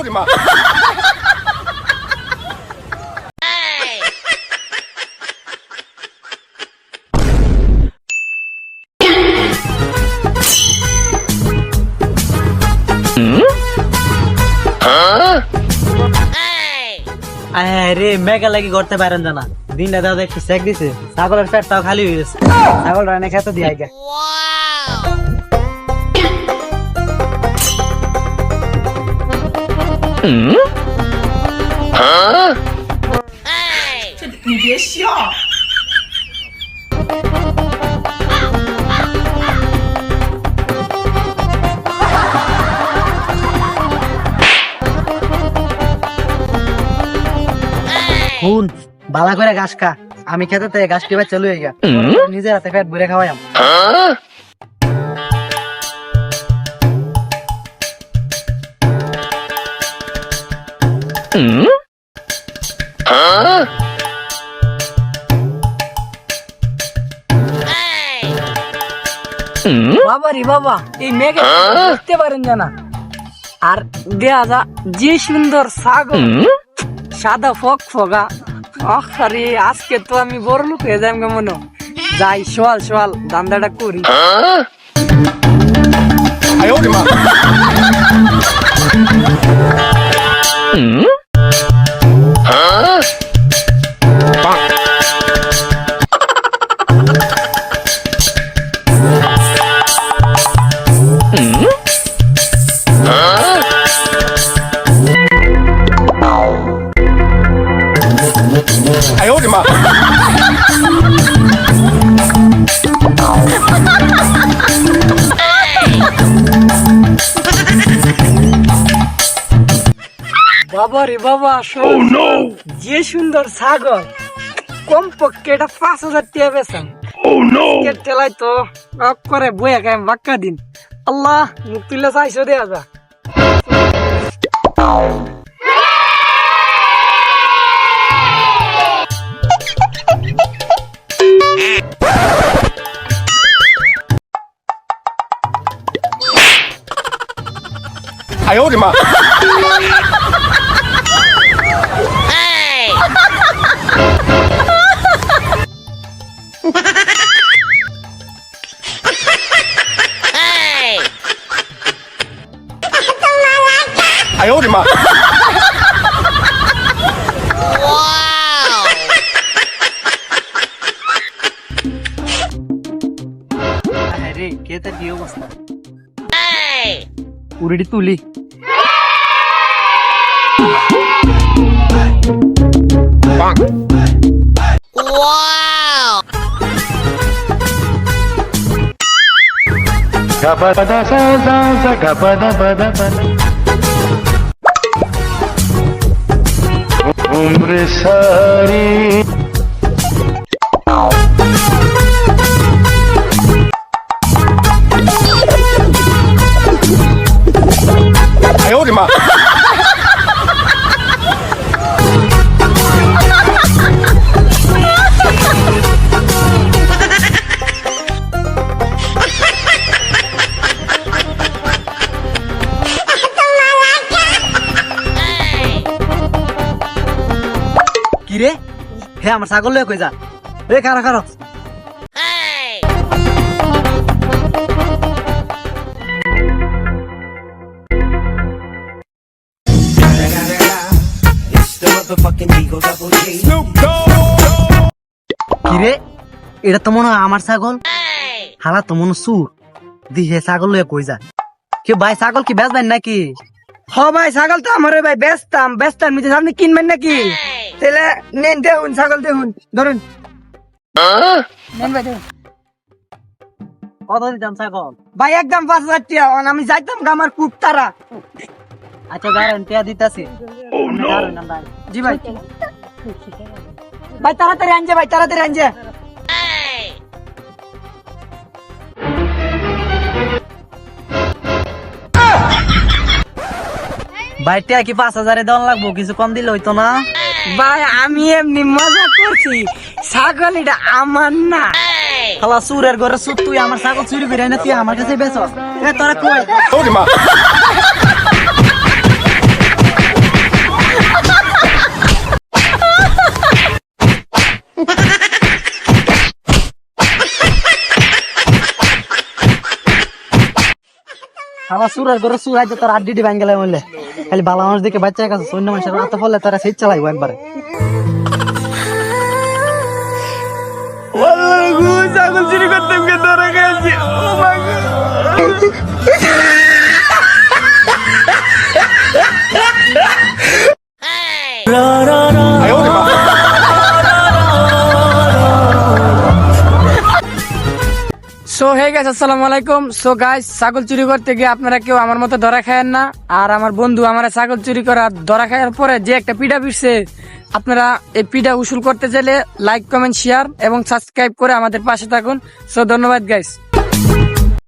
我的妈আরে মেঘা লাগি করতে পারেন জানা দিনটা দাদা একটু চেক দিছে ছাগলের পেটটাও খালি হয়ে গেছে ছাগল রানে খেতে দিয়ে আগে你别笑。হুন বালা করে ঘাস খা আমি খেতে থেকে ঘাস টিবা চলে গিয়া নিজের হাতে পেট ভরে খাওয়াই বাবা রে বাবা এই মেঘে বুঝতে পারেন না আর দেয়া যা যে সুন্দর ছাগল সাদা ফক ফগা আরে আজকে তো আমি বড় লোক হয়ে যাই মনে যাই সোয়াল সোয়াল দান্দাটা করি 哎呦我的妈哎呦我的妈！ বাবা রে বাবা যে সুন্দর ছাগল কমপক্ষে এটা 5,000 টাকা বেছেন টেলাই তো করে বইয়া গায়ে বাক্কা দিন আল্লাহ মুখ তুলে চাইছো দেয়া যা哎呦我的妈！ 哎呦我的妈！ আরে কেতে কি অবস্থা উড়িটি তুলি उम्र सारी哎呦我的妈！ কি রে হে আমার ছাগল লয়ে কই যা রে খারা খারা কি রে এটা তো মনে হয় আমার ছাগল হালা তো মনে সুর দিহে ছাগল লয়ে কই যা কে ভাই ছাগল কি বেচবেন নাকি হ ভাই ছাগল তো আমার ভাই বেচতাম মিছে আপনি কিনবেন নাকি তাহলে নেন দেখুন ছাগল দেখুন ধরুন নেন ভাই দেখুন কত দিতাম ছাগল ভাই একদম 5,000 টাকা আমি যাইতাম আমার খুব তারা আচ্ছা দাঁড়ান টিয়া দিতাছি জি ভাই ভাই তাড়াতাড়ি আনজে ভাই তাড়াতাড়ি আনজে ভাই টিয়া কি 5,000 দেওয়ান লাগবো কিছু কম দিলে হইতো না ভাই আমি এমনি মজা করছি ছাগল এটা আমার না শালা সুরের ঘরে সুর তুই আমার ছাগল চুরি করে না তুই আমার কাছে বেচস এ তোরা কই 哎呦我的妈！ হালা সুরের করে সুরাই তোর আড্ডি ভাঙ গেলে বললে খালি ভালো মানুষ দেখে বাচ্চা কাছে সৈন্য মানুষের রাতে ফলে তারা সেই চালাইবো একবারে ছাগল চুরি করতে গিয়ে ধরা গেছি ও মাই哎呦我的妈！ সো হে গাইস আসসালামু আলাইকুম। সো গাইস, ছাগল চুরি করতে গিয়ে আপনারা কেউ আমার মতো ধরা খায়েন না। আর আমার বন্ধু আমার ছাগল চুরি করা ধরা খাওয়ার পরে যে একটা পিঠা পিটছে, আপনারা এই পিঠা উসুল করতে চাইলে লাইক কমেন্ট শেয়ার এবং সাবস্ক্রাইব করে আমাদের পাশে থাকুন। সো ধন্যবাদ গাইস।